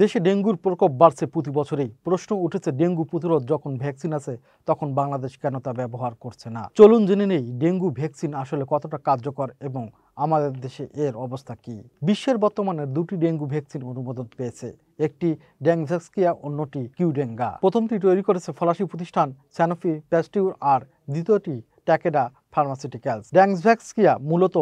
দেশে ডেঙ্গুর প্রকোপ বাড়ছে প্রতি বছরেই। প্রশ্ন উঠেছে, ডেঙ্গু প্রতিরোধ যখন ভ্যাকসিন আছে তখন বাংলাদেশ কেন তা ব্যবহার করছে না? চলুন জেনে নেই ডেঙ্গু ভ্যাকসিন আসলে কতটা কার্যকর এবং আমাদের দেশে এর অবস্থা কি। বিশ্বের বর্তমানে দুটি ডেঙ্গু ভ্যাকসিন অনুমোদন পেয়েছে, একটি ডেংভ্যাক্সিয়া, অন্যটি কিউডেঙ্গা। প্রথমটি তৈরি করেছে ফরাসি প্রতিষ্ঠান স্যানোফি প্যাস্টিউর আর দ্বিতীয়টি ট্যাকেডা ফার্মাসিউটিক্যালস। ডেংভ্যাক্সিয়া মূলত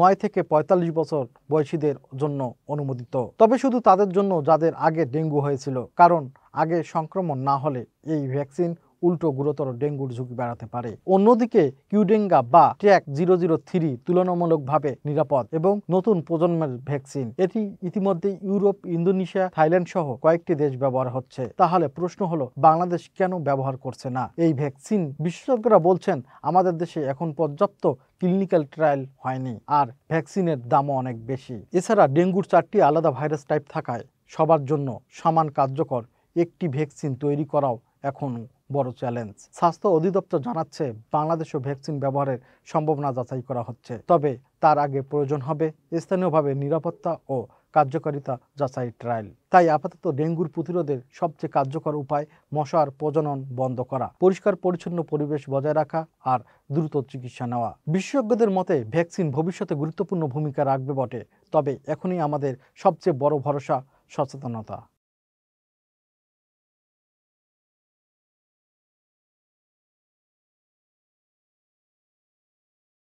9 থেকে 45 বছর বয়সীদের জন্য অনুমোদিত, তবে শুধু তাদের জন্য যাদের আগে ডেঙ্গু হয়েছিল, কারণ আগে সংক্রমণ না হলে এই ভ্যাকসিন উল্টো গুরুতর ডেঙ্গুর ঝুঁকি বাড়াতে পারে। অন্যদিকে কিউডেঙ্গা বা ট্র্যাক 003 তুলনামূলকভাবে নিরাপদ এবং নতুন প্রজন্মের ভ্যাকসিন। এটি ইতিমধ্যে ইউরোপ, ইন্দোনেশিয়া, থাইল্যান্ড সহ কয়েকটি দেশ ব্যবহার হচ্ছে। তাহলে প্রশ্ন হলো, বাংলাদেশ কেন ব্যবহার করছে না এই ভ্যাকসিন? বিশেষজ্ঞরা বলছেন, আমাদের দেশে এখন পর্যাপ্ত ক্লিনিক্যাল ট্রায়াল হয়নি আর ভ্যাকসিনের দামও অনেক বেশি। এছাড়া ডেঙ্গুর 4টি আলাদা ভাইরাস টাইপ থাকায় সবার জন্য সমান কার্যকর একটি ভ্যাকসিন তৈরি করাও এখনও বড় চ্যালেঞ্জ। স্বাস্থ্য অধিদপ্তর জানাচ্ছে, বাংলাদেশেও ভ্যাকসিন ব্যবহারের সম্ভাবনা যাচাই করা হচ্ছে, তবে তার আগে প্রয়োজন হবে স্থানীয়ভাবে নিরাপত্তা ও কার্যকারিতা যাচাই ট্রায়াল। তাই আপাতত ডেঙ্গুর প্রতিরোধের সবচেয়ে কার্যকর উপায় মশার প্রজনন বন্ধ করা, পরিষ্কার পরিচ্ছন্ন পরিবেশ বজায় রাখা আর দ্রুত চিকিৎসা নেওয়া। বিশেষজ্ঞদের মতে ভ্যাকসিন ভবিষ্যতে গুরুত্বপূর্ণ ভূমিকা রাখবে বটে, তবে এখনই আমাদের সবচেয়ে বড় ভরসা সচেতনতা।